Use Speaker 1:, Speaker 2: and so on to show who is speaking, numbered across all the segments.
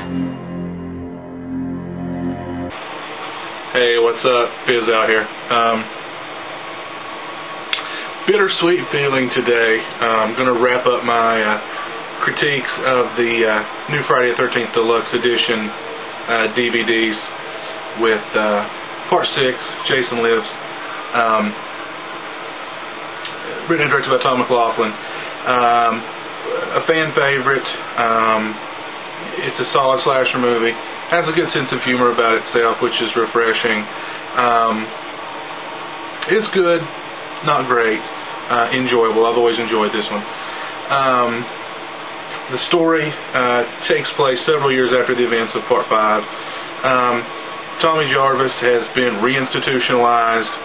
Speaker 1: Hey, what's up? pizowell here. Bittersweet feeling today. I'm going to wrap up my critiques of the new Friday the 13th Deluxe Edition DVDs with Part 6, Jason Lives. Written and directed by Tom McLaughlin. A fan favorite. It's a solid slasher movie. Has a good sense of humor about itself, which is refreshing. It's good, not great, enjoyable. I've always enjoyed this one. The story takes place several years after the events of Part 5. Tommy Jarvis has been reinstitutionalized,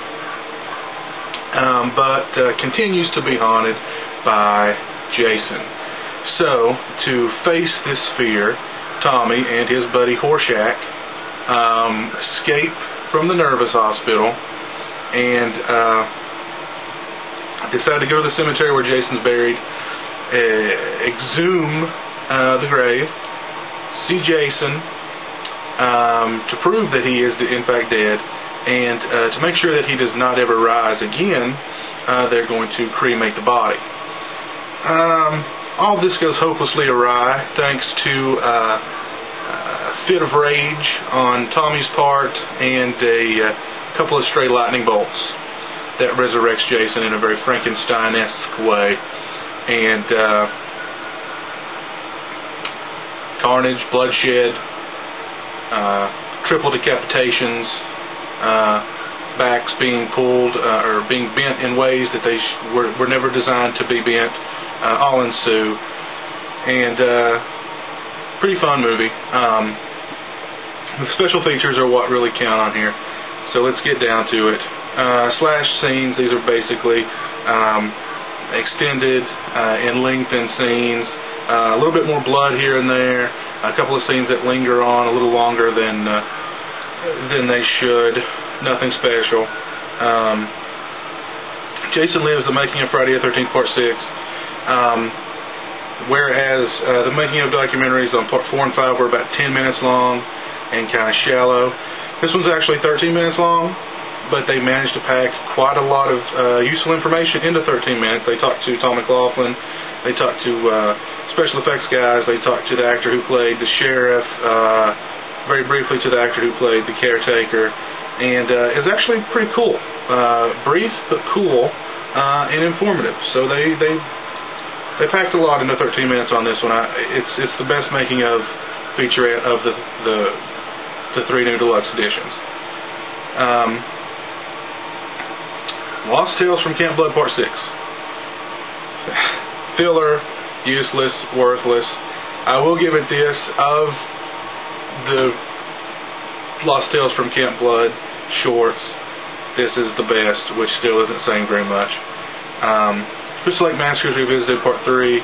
Speaker 1: but continues to be haunted by Jason. So, to face this fear, Tommy and his buddy Horshack escape from the nervous hospital and decide to go to the cemetery where Jason's buried, exhume the grave, see Jason to prove that he is in fact dead, and to make sure that he does not ever rise again, they're going to cremate the body. All this goes hopelessly awry thanks to a fit of rage on Tommy's part and a couple of stray lightning bolts that resurrects Jason in a very Frankenstein-esque way. And carnage, bloodshed, triple decapitations, backs being pulled or being bent in ways that they were never designed to be bent. All ensue, and pretty fun movie. The special features are what really count on here, so let's get down to it. Slash scenes, these are basically extended and lengthened scenes, a little bit more blood here and there, a couple of scenes that linger on a little longer than they should, nothing special. Jason Lives, the making of Friday the 13th Part 6. Whereas the making of documentaries on Part 4 and 5 were about 10 minutes long and kind of shallow, this one's actually 13 minutes long, but they managed to pack quite a lot of useful information into 13 minutes. They talked to Tom McLaughlin, they talked to special effects guys, they talked to the actor who played the sheriff, very briefly to the actor who played the caretaker, and it's actually pretty cool. Brief but cool and informative. So they packed a lot into 13 minutes on this one. It's the best making of featurette of the three new deluxe editions. Lost Tales from Camp Blood Part 6. Filler, useless, worthless. I will give it this: of the Lost Tales from Camp Blood shorts, this is the best, which still isn't saying very much. Crystal Lake Massacres Revisited Part 3,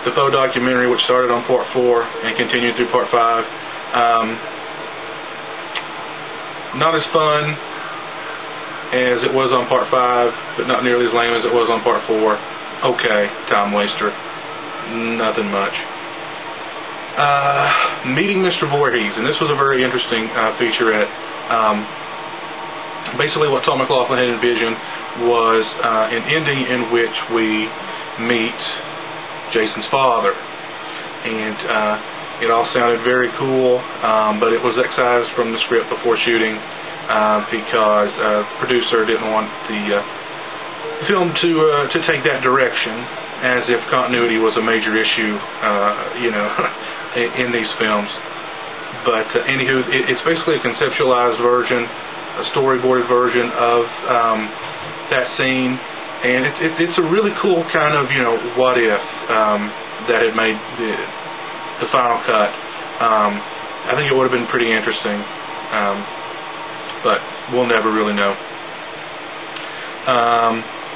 Speaker 1: the faux documentary which started on Part 4 and continued through Part 5. Not as fun as it was on Part 5, but not nearly as lame as it was on Part 4. Okay, time waster. Nothing much. Meeting Mr. Voorhees, and this was a very interesting featurette. Basically what Tom McLaughlin had envisioned was an ending in which we meet Jason's father, and it all sounded very cool, but it was excised from the script before shooting because the producer didn't want the film to take that direction, as if continuity was a major issue, in these films. But anywho, it's basically a conceptualized version, a storyboarded version of that scene, and it's a really cool kind of what if that had made the final cut. I think it would have been pretty interesting, but we'll never really know.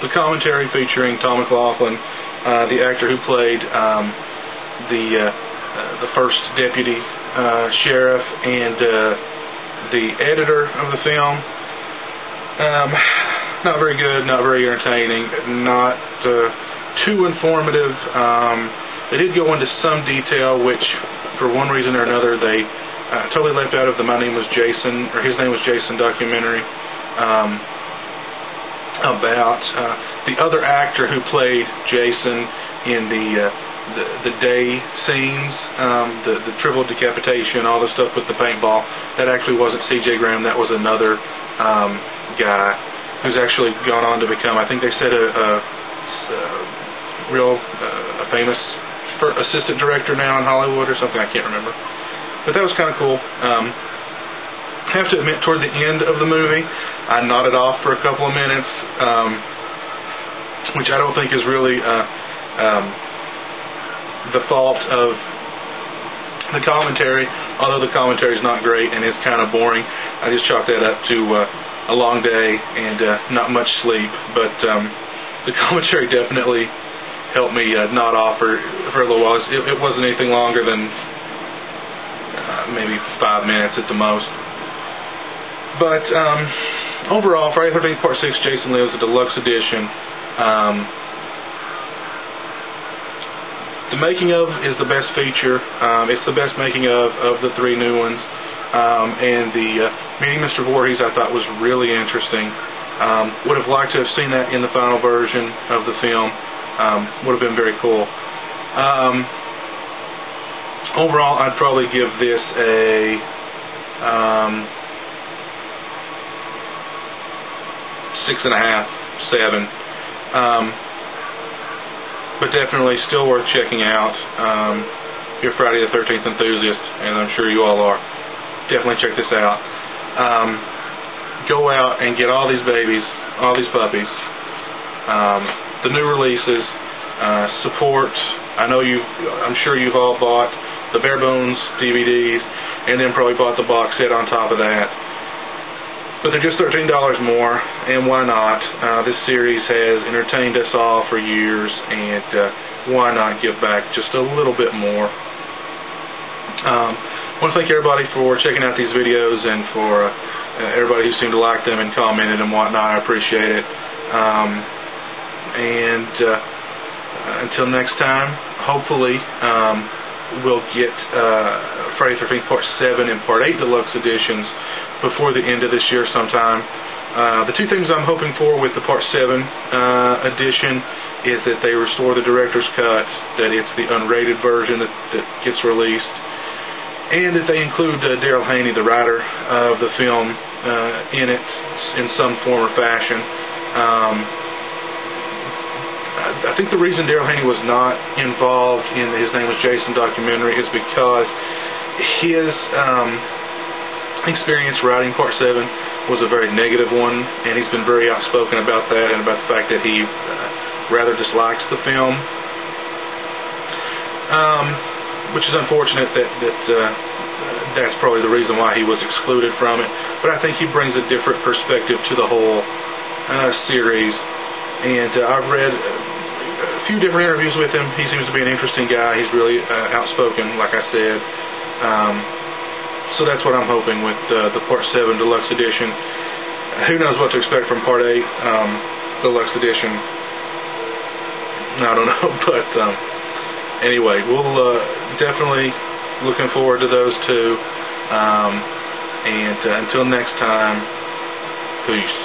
Speaker 1: The commentary featuring Tom McLaughlin, the actor who played the first deputy sheriff, and the editor of the film. Not very good, not very entertaining, not too informative. They did go into some detail which for one reason or another, they totally left out of the My Name Was Jason, or His Name Was Jason documentary about the other actor who played Jason in the day scenes, the triple decapitation, all the stuff with the paintball. That actually wasn't C.J. Graham. That was another guy who's actually gone on to become, I think they said, a famous assistant director now in Hollywood or something. I can't remember. But that was kind of cool. I have to admit, toward the end of the movie, I nodded off for a couple of minutes, which I don't think is really the fault of the commentary, although the commentary is not great and it's kind of boring. I just chalk that up to a long day and not much sleep, but the commentary definitely helped me nod off for a little while. It wasn't anything longer than maybe 5 minutes at the most. But overall, Friday the 13th Part 6 Jason Lives, the Deluxe Edition. The making of is the best feature. It's the best making of the three new ones. And the Meeting Mr. Voorhees I thought was really interesting. Would have liked to have seen that in the final version of the film. Would have been very cool. Overall, I'd probably give this a 6.5, 7. But definitely still worth checking out. If you're Friday the 13th enthusiast, and I'm sure you all are, definitely check this out. Go out and get all these babies, all these puppies, the new releases, support. I'm sure you've all bought the Bare Bones DVDs, and then probably bought the box set on top of that. But they're just $13 more, and why not? This series has entertained us all for years, and why not give back just a little bit more? I want to thank everybody for checking out these videos, and for everybody who seemed to like them and commented and whatnot. I appreciate it. Until next time, hopefully we'll get Friday the 13th Part 7 and Part 8 Deluxe Editions before the end of this year sometime. The two things I'm hoping for with the Part 7 edition is that they restore the director's cut, that it's the unrated version that gets released, and that they include Daryl Haney, the writer of the film, in it in some form or fashion. I think the reason Daryl Haney was not involved in the His Name Was Jason documentary is because his experience writing Part 7 was a very negative one, and he's been very outspoken about that and about the fact that he rather dislikes the film, which is unfortunate that's probably the reason why he was excluded from it. But I think he brings a different perspective to the whole series, and I've read a few different interviews with him. He seems to be an interesting guy. He's really outspoken, like I said. So that's what I'm hoping with the Part 7 Deluxe Edition. Who knows what to expect from Part 8 Deluxe Edition? I don't know, but anyway, we'll definitely looking forward to those two. And until next time, peace.